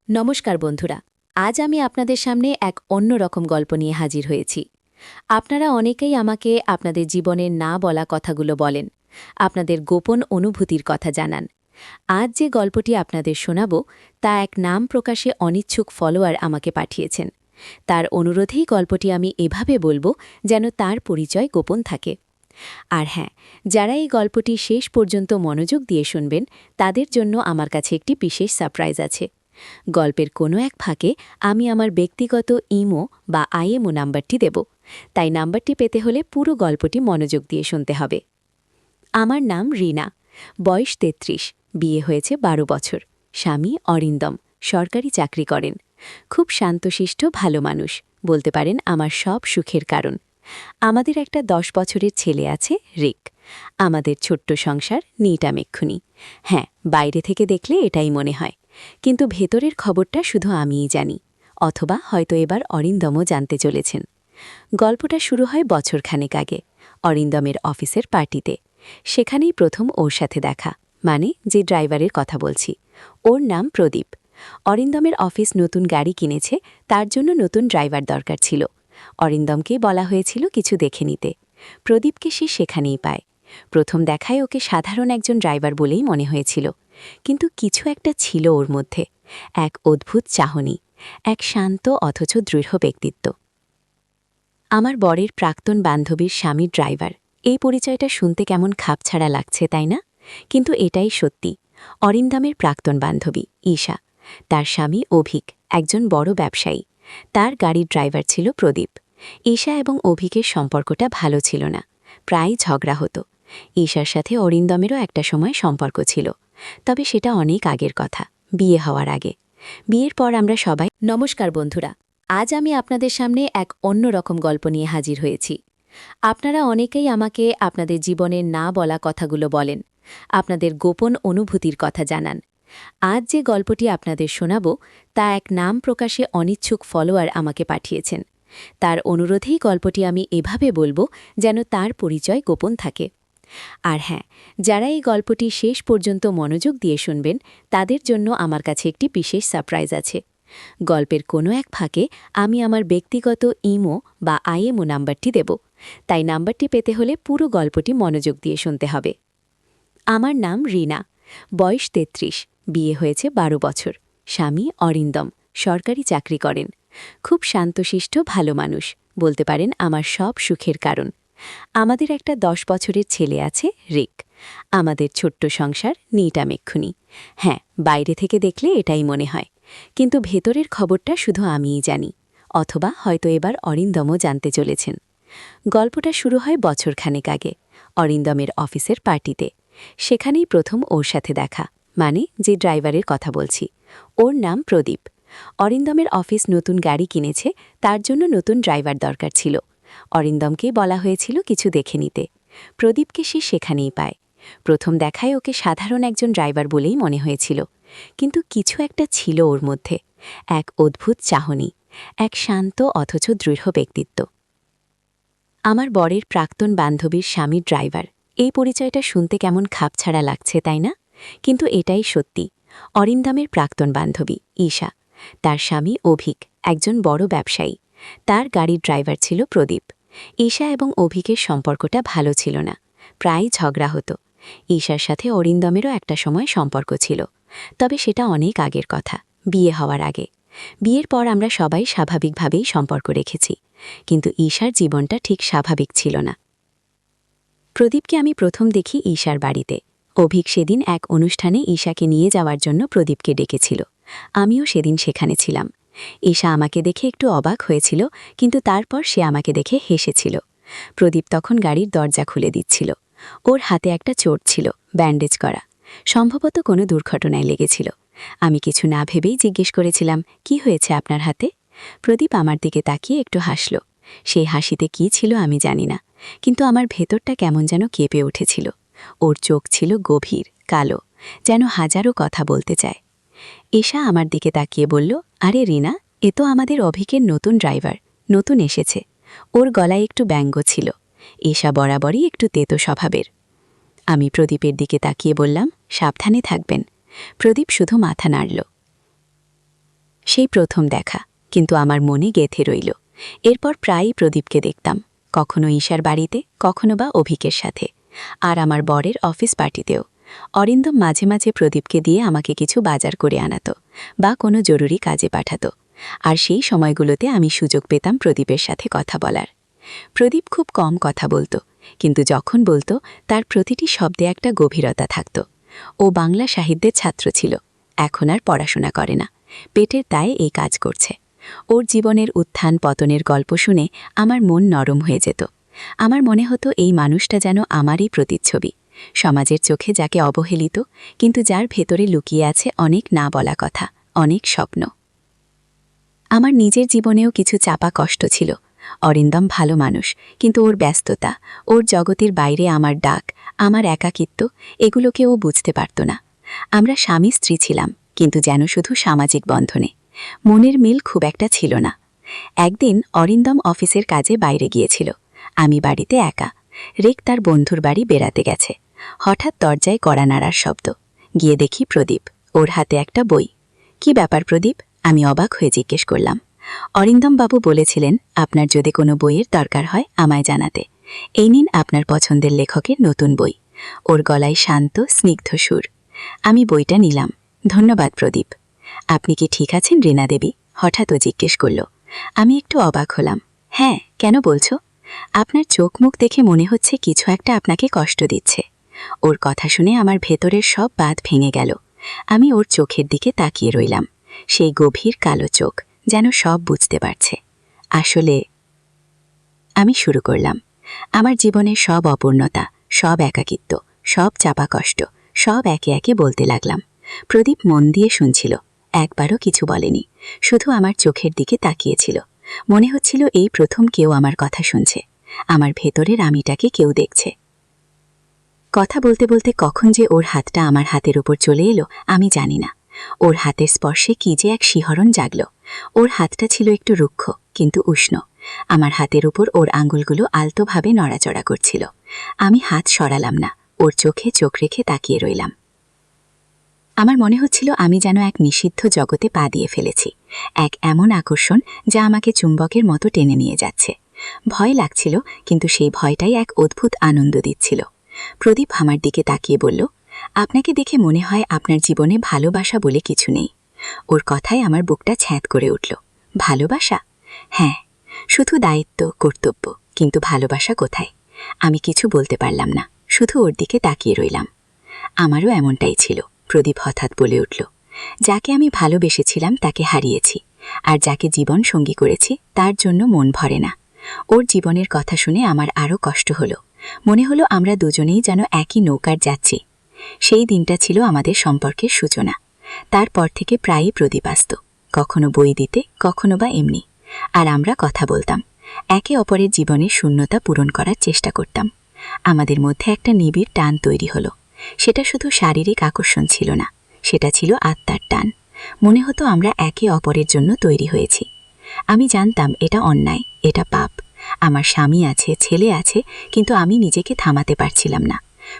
নমস্কার বন্ধুরা, আজ আমি আপনাদের সামনে এক অন্যরকম গল্প নিয়ে হাজির হয়েছি। আপনারা অনেকেই আমাকে আপনাদের জীবনের না বলা কথাগুলো বলেন, আপনাদের গোপন অনুভূতির কথা জানান। আজ যে গল্পটি আপনাদের শোনাব তা এক নাম প্রকাশে অনিচ্ছুক ফলোয়ার আমাকে পাঠিয়েছেন। তার অনুরোধেই গল্পটি আমি এভাবে বলবো যেন তার পরিচয় গোপন থাকে। আর হ্যাঁ, যারা এই গল্পটি শেষ পর্যন্ত মনোযোগ দিয়ে শুনবেন তাদের জন্য আমার কাছে একটি বিশেষ সারপ্রাইজ আছে। গল্পের কোনো এক ফাঁকে আমি আমার ব্যক্তিগত ইমো বা আইএমও নাম্বারটি দেব, তাই নাম্বারটি পেতে হলে পুরো গল্পটি মনোযোগ দিয়ে শুনতে হবে। আমার নাম রিনা, বয়স ৩৩, বিয়ে হয়েছে ১২ বছর, স্বামী অরিন্দম, সরকারি চাকরি করেন। খুব শান্তশিষ্ট ভালো মানুষ, বলতে পারেন আমার সব সুখের কারণ। আমাদের একটা ১০ বছরের ছেলে আছে, রিক। আমাদের ছোট্ট সংসার নিটামেক্ষুনি। হ্যাঁ, বাইরে থেকে দেখলে এটাই মনে হয়, কিন্তু ভেতরের খবরটা শুধু আমিই জানি, অথবা হয়তো এবার অরিন্দমও জানতে চলেছেন। গল্পটা শুরু হয় বছরখানেক আগে, অরিন্দমের অফিসের পার্টিতে। সেখানেই প্রথম ওর সাথে দেখা, মানে যে ড্রাইভারের কথা বলছি। ওর নাম প্রদীপ। অরিন্দমের অফিস নতুন গাড়ি কিনেছে, তার জন্য নতুন ড্রাইভার দরকার ছিল। অরিন্দমকেই বলা হয়েছিল কিছু দেখে নিতে। প্রদীপকে সে সেখানেই পায়। প্রথম দেখায় ওকে সাধারণ একজন ড্রাইভার বলেই মনে হয়েছিল, কিন্তু কিছু একটা ছিল ওর মধ্যে, এক অদ্ভুত চাহনি, এক শান্ত অথচ দৃঢ় ব্যক্তিত্ব। আমার বরের প্রাক্তন বান্ধবীর স্বামী ড্রাইভার, এই পরিচয়টা শুনতে কেমন খাপছাড়া লাগছে, তাই না? কিন্তু এটাই সত্যি। অরিন্দমের প্রাক্তন বান্ধবী ঈশা, তার স্বামী অভিক, একজন বড় ব্যবসায়ী। তার গাড়ির ড্রাইভার ছিল প্রদীপ। ঈশা এবং অভিকের সম্পর্কটা ভালো ছিল না, প্রায় ঝগড়া হতো। ঈশার সাথে অরিন্দমেরও একটা সময় সম্পর্ক ছিল, তবে সেটা অনেক আগের কথা, বিয়ে হওয়ার আগে। বিয়ের পর আমরা সবাই নমস্কার বন্ধুরা, আজ আমি আপনাদের সামনে এক অন্যরকম গল্প নিয়ে হাজির হয়েছি। আপনারা অনেকেই আমাকে আপনাদের জীবনের না বলা কথাগুলো বলেন, আপনাদের গোপন অনুভূতির কথা জানান। আজ যে গল্পটি আপনাদের শোনাব তা এক নাম প্রকাশে অনিচ্ছুক ফলোয়ার আমাকে পাঠিয়েছেন। তার অনুরোধেই গল্পটি আমি এভাবে বলবো যেন তার পরিচয় গোপন থাকে। আর হ্যাঁ, যারা এই গল্পটি শেষ পর্যন্ত মনোযোগ দিয়ে শুনবেন তাদের জন্য আমার কাছে একটি বিশেষ সারপ্রাইজ আছে। গল্পের কোনো এক ফাঁকে আমি আমার ব্যক্তিগত ইমো বা আইএমও নাম্বারটি দেব, তাই নাম্বারটি পেতে হলে পুরো গল্পটি মনোযোগ দিয়ে শুনতে হবে। আমার নাম রিনা, বয়স ৩৩, বিয়ে হয়েছে ১২ বছর, স্বামী অরিন্দম, সরকারি চাকরি করেন। খুব শান্তশিষ্ট ভালো মানুষ, বলতে পারেন আমার সব সুখের কারণ। আমাদের একটা ১০ বছরের ছেলে আছে, রিক। আমাদের ছোট্ট সংসার নিটামেক্ষুনি। হ্যাঁ, বাইরে থেকে দেখলে এটাই মনে হয়, কিন্তু ভেতরের খবরটা শুধু আমিই জানি, অথবা হয়তো এবার অরিন্দমও জানতে চলেছেন। গল্পটা শুরু হয় বছরখানেক আগে, অরিন্দমের অফিসের পার্টিতে। সেখানেই প্রথম ওর সাথে দেখা, মানে যে ড্রাইভারের কথা বলছি। ওর নাম প্রদীপ। অরিন্দমের অফিস নতুন গাড়ি কিনেছে, তার জন্য নতুন ড্রাইভার দরকার ছিল। অরিন্দমকেই বলা হয়েছিল কিছু দেখে নিতে। প্রদীপকে সে সেখানেই পায়। প্রথম দেখায় ওকে সাধারণ একজন ড্রাইভার বলেই মনে হয়েছিল, কিন্তু কিছু একটা ছিল ওর মধ্যে, এক অদ্ভুত চাহনি, এক শান্ত অথচ দৃঢ় ব্যক্তিত্ব। আমার বরের প্রাক্তন বান্ধবীর স্বামী ড্রাইভার, এই পরিচয়টা শুনতে কেমন খাপছাড়া লাগছে, তাই না? কিন্তু এটাই সত্যি। অরিন্দমের প্রাক্তন বান্ধবী ঈশা, তার স্বামী অভিক, একজন বড় ব্যবসায়ী। তার গাড়ির ড্রাইভার ছিল প্রদীপ। ঈশা এবং অভিকের সম্পর্কটা ভালো ছিল না, প্রায় ঝগড়া হতো। ঈশার সাথে অরিন্দমেরও একটা সময় সম্পর্ক ছিল, তবে সেটা অনেক আগের কথা, বিয়ে হওয়ার আগে। বিয়ের পর আমরা সবাই স্বাভাবিকভাবেই সম্পর্ক রেখেছি, কিন্তু ঈশার জীবনটা ঠিক স্বাভাবিক ছিল না। প্রদীপকে আমি প্রথম দেখি ঈশার বাড়িতে। অভিক সেদিন এক অনুষ্ঠানে ঈশাকে নিয়ে যাওয়ার জন্য প্রদীপকে ডেকেছিল। আমিও সেদিন সেখানে ছিলাম। ঈশা আমাকে দেখে একটু অবাক হয়েছিল, কিন্তু তারপর সে আমাকে দেখে হেসেছিল। প্রদীপ তখন গাড়ির দরজা খুলে দিচ্ছিল। ওর হাতে একটা চোট ছিল, ব্যান্ডেজ করা, সম্ভবত কোনো দুর্ঘটনায় লেগেছিল। আমি কিছু না ভেবেই জিজ্ঞেস করেছিলাম, কি হয়েছে আপনার হাতে? প্রদীপ আমার দিকে তাকিয়ে একটু হাসল। সেই হাসিতে কি ছিল আমি জানি না, কিন্তু আমার ভেতরটা কেমন যেন কেঁপে উঠেছিল। ওর চোখ ছিল গভীর, কালো, যেন হাজারো কথা বলতে চায়। ঈশা আমার দিকে তাকিয়ে বলল, আরে রিনা, এ তো আমাদের অভিকের নতুন ড্রাইভার, নতুন এসেছে। ওর গলায় একটু ব্যঙ্গ ছিল। ঈশা বরাবরই একটু তেতো স্বভাবের। আমি প্রদীপের দিকে তাকিয়ে বললাম, সাবধানে থাকবেন। প্রদীপ শুধু মাথা নাড়ল। সেই প্রথম দেখা, কিন্তু আমার মনে গেঁথে রইল। এরপর প্রায়ই প্রদীপকে দেখতাম, কখনো ঈশার বাড়িতে, কখনো বা অভিকের সাথে, আর আমার বরের অফিস পার্টিতেও। অরিন্দম মাঝে মাঝে প্রদীপকে দিয়ে আমাকে কিছু বাজার করে আনাতো বা কোনো জরুরি কাজে পাঠাতো, আর সেই সময়গুলোতে আমি সুযোগ পেতাম প্রদীপের সাথে কথা বলার। প্রদীপ খুব কম কথা বলতো, কিন্তু যখন বলতো তার প্রতিটি শব্দে একটা গভীরতা থাকত। ও বাংলা সাহিত্যের ছাত্র ছিল, এখন আর পড়াশোনা করে না, পেটের দায়ে এই কাজ করছে। ওর জীবনের উত্থান পতনের গল্প শুনে আমার মন নরম হয়ে যেত। আমার মনে হতো এই মানুষটা যেন আমারই প্রতিচ্ছবি, সমাজের চোখে যাকে অবহেলিত, কিন্তু যার ভেতরে লুকিয়ে আছে অনেক না বলা কথা, অনেক স্বপ্ন। আমার নিজের জীবনেও কিছু চাপা কষ্ট ছিল। অরিন্দম ভালো মানুষ, কিন্তু ওর ব্যস্ততা, ওর জগতের বাইরে আমার ডাক, আমার একাকিত্ব, এগুলোকে ও বুঝতে পারত না। আমরা স্বামী স্ত্রী ছিলাম, কিন্তু যেন শুধু সামাজিক বন্ধনে, মনের মিল খুব একটা ছিল না। একদিন অরিন্দম অফিসের কাজে বাইরে গিয়েছিল, আমি বাড়িতে একা। রেক তার বন্ধুর বাড়ি বেড়াতে গেছে। হঠাৎ দরজায় কড়া নাড়ার শব্দ। গিয়ে দেখি প্রদীপ, ওর হাতে একটা বই। কি ব্যাপার প্রদীপ? আমি অবাক হয়ে জিজ্ঞেস করলাম। অরিন্দম বাবু বলেছিলেন আপনার যদি কোনো বইয়ের দরকার হয় আমায় জানাতে। এই নিন আপনার পছন্দের লেখকের নতুন বই। ওর গলায় শান্ত স্নিগ্ধ সুর। আমি বইটা নিলাম। ধন্যবাদ প্রদীপ। আপনি কি ঠিক আছেন রীনা দেবী? হঠাৎ ও জিজ্ঞেস করল। আমি একটু অবাক হলাম। হ্যাঁ, কেন বলছো? আপনার চোখ মুখ দেখে মনে হচ্ছে কিছু একটা আপনাকে কষ্ট দিচ্ছে। ওর কথা শুনে আমার ভেতরের সব বাঁধ ভেঙে গেল। আমি ওর চোখের দিকে তাকিয়ে রইলাম। সেই গভীর কালো চোখ যেন সব বুঝতে পারছে। আসলে আমি শুরু করলাম আমার জীবনের সব অপূর্ণতা, সব একাকিত্ব, সব চাপা কষ্ট, সব একে একে বলতে লাগলাম। প্রদীপ মন দিয়ে শুনছিল, একবারও কিছু বলেনি, শুধু আমার চোখের দিকে তাকিয়েছিল। মনে হচ্ছিল এই প্রথম কেউ আমার কথা শুনছে, আমার ভেতরের আমিটাকে কেউ দেখছে। কথা বলতে বলতে কখন যে ওর হাতটা আমার হাতের ওপর চলে এলো আমি জানি না। ওর হাতের স্পর্শে কি যে এক শিহরণ জাগল। ওর হাতটা ছিল একটু রুক্ষ কিন্তু উষ্ণ। আমার হাতের উপর ওর আঙুলগুলো আলতোভাবে নড়াচড়া করছিল। আমি হাত সরালাম না, ওর চোখে চোখ রেখে তাকিয়ে রইলাম। আমার মনে হচ্ছিল আমি যেন এক নিষিদ্ধ জগতে পা দিয়ে ফেলেছি, এক এমন আকর্ষণ যা আমাকে চুম্বকের মতো টেনে নিয়ে যাচ্ছে। ভয় লাগছিল, কিন্তু সেই ভয়টাই এক অদ্ভুত আনন্দ দিচ্ছিল। প্রদীপ আমার দিকে তাকিয়ে বলল, আপনাকে দেখে মনে হয় আপনার জীবনে ভালোবাসা বলে কিছু নেই। ওর কথায় আমার বুকটা ছ্যাঁত করে উঠল। ভালোবাসা? হ্যাঁ, শুধু দায়িত্ব, কর্তব্য, কিন্তু ভালোবাসা কোথায়? আমি কিছু বলতে পারলাম না, শুধু ওর দিকে তাকিয়ে রইলাম। আমারও এমনটাই ছিল, প্রদীপ হঠাৎ বলে উঠল। যাকে আমি ভালোবেসেছিলাম তাকে হারিয়েছি, আর যাকে জীবন সঙ্গী করেছি তার জন্য মন ভরে না। ওর জীবনের কথা শুনে আমার আরও কষ্ট হলো। মনে হলো আমরা দুজনেই যেন একই নৌকার যাচ্ছি। সেই দিনটা ছিল আমাদের সম্পর্কের সূচনা। তারপর থেকে প্রায়ই প্রদীপ আসত, কখনো বই দিতে, কখনো বা এমনি, আর আমরা কথা বলতাম, একে অপরের জীবনের শূন্যতা পূরণ করার চেষ্টা করতাম। আমাদের মধ্যে একটা নিবিড় টান তৈরি হলো। সেটা শুধু শারীরিক আকর্ষণ ছিল না, সেটা ছিল আত্মার টান। মনে হতো আমরা একে অপরের জন্য তৈরি হয়েছি। আমি জানতাম এটা অন্যায়, এটা পাপ। আমার স্বামী আছে, ছেলে আছে, কিন্তু আমি নিজেকে থামাতে পারছিলাম না।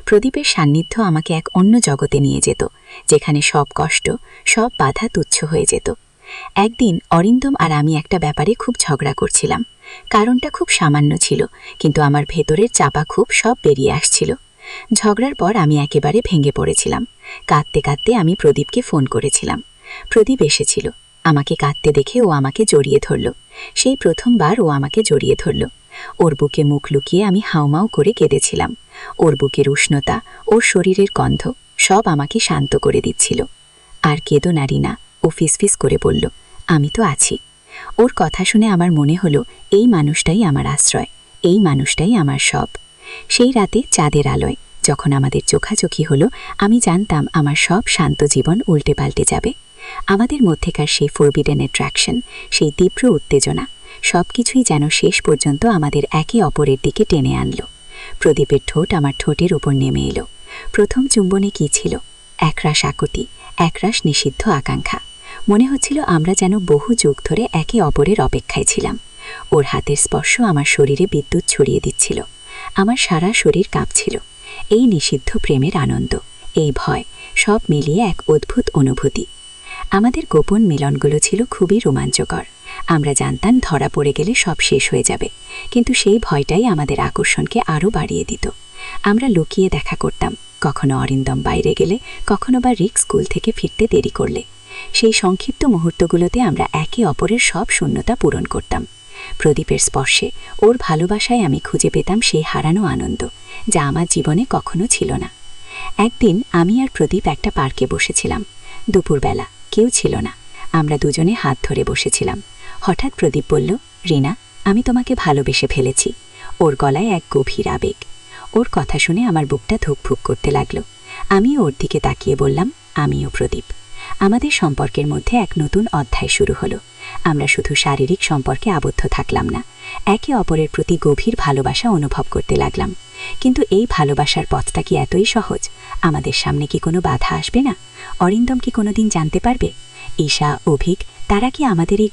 প্রদীপের সান্নিধ্য আমাকে এক অন্য জগতে নিয়ে যেত, যেখানে সব কষ্ট, সব বাধা তুচ্ছ হয়ে যেত। একদিন অরিন্দম আর আমি একটা ব্যাপারে খুব ঝগড়া করছিলাম। কারণটা খুব সামান্য ছিল, কিন্তু আমার ভেতরের চাপা খুব সব বেরিয়ে আসছিল। ঝগড়ার পর আমি একেবারে ভেঙে পড়েছিলাম। কাঁদতে কাঁদতে আমি প্রদীপকে ফোন করেছিলাম। প্রদীপ এসেছিল। আমাকে কাঁদতে দেখে ও আমাকে জড়িয়ে ধরল। সেই প্রথমবার ও আমাকে জড়িয়ে ধরল। ওর বুকে মুখ লুকিয়ে আমি হাউমাউ করে কেঁদেছিলাম। ওর বুকের উষ্ণতা, ওর শরীরের গন্ধ সব আমাকে শান্ত করে দিচ্ছিল। আর কেঁদো না রিনা, ও ফিসফিস করে বলল, আমি তো আছি। ওর কথা শুনে আমার মনে হলো এই মানুষটাই আমার আশ্রয়, এই মানুষটাই আমার সব। সেই রাতে চাঁদের আলোয় যখন আমাদের চোখাচোখি হলো, আমি জানতাম আমার সব শান্ত জীবন উল্টে পাল্টে যাবে। আমাদের মধ্যেকার সেই ফরবিডেন অ্যাট্রাকশন, সেই তীব্র উত্তেজনা, সব কিছুই যেন শেষ পর্যন্ত আমাদের একে অপরের দিকে টেনে আনল। প্রদীপের ঠোঁট আমার ঠোঁটের উপর নেমে এলো। প্রথম চুম্বনে কি ছিল? একরাশ আকুতি, একরাশ নিষিদ্ধ আকাঙ্ক্ষা। মনে হচ্ছিল আমরা যেন বহু যুগ ধরে একে অপরের অপেক্ষায় ছিলাম। ওর হাতের স্পর্শ আমার শরীরে বিদ্যুৎ ছড়িয়ে দিচ্ছিল। আমার সারা শরীর কাঁপছিল। এই নিষিদ্ধ প্রেমের আনন্দ, এই ভয়, সব মিলিয়ে এক অদ্ভুত অনুভূতি। আমাদের গোপন মিলনগুলো ছিল খুবই রোমাঞ্চকর। আমরা জানতাম ধরা পড়ে গেলে সব শেষ হয়ে যাবে, কিন্তু সেই ভয়টাই আমাদের আকর্ষণকে আরও বাড়িয়ে দিত। আমরা লুকিয়ে দেখা করতাম, কখনো অরিন্দম বাইরে গেলে, কখনো বা রিক স্কুল থেকে ফিরতে দেরি করলে। সেই সংক্ষিপ্ত মুহূর্তগুলোতে আমরা একে অপরের সব শূন্যতা পূরণ করতাম। প্রদীপের স্পর্শে, ওর ভালোবাসায় আমি খুঁজে পেতাম সেই হারানো আনন্দ, যা আমার জীবনে কখনো ছিল না। একদিন আমি আর প্রদীপ একটা পার্কে বসেছিলাম। দুপুরবেলা, কেউ ছিল না। আমরা দুজনে হাত ধরে বসেছিলাম। হঠাৎ প্রদীপ বলল, রিনা, আমি তোমাকে ভালোবেসে ফেলেছি। ওর গলায় এক গভীর আবেগ। ওর কথা শুনে আমার বুকটা ধুকভুক করতে লাগলো। আমিও ওর দিকে তাকিয়ে বললাম, আমিও প্রদীপ। আমাদের সম্পর্কের মধ্যে এক নতুন অধ্যায় শুরু হলো। আমরা শুধু শারীরিক সম্পর্কে আবদ্ধ থাকলাম না, একে অপরের প্রতি গভীর ভালোবাসা অনুভব করতে লাগলাম। কিন্তু এই ভালোবাসার পথটা কি এতই সহজ? আমাদের সামনে কি কোনো বাধা আসবে না? অরিন্দম কি কোনোদিন জানতে পারবে? ঈশা, অভিক, তারা কি আমাদের এই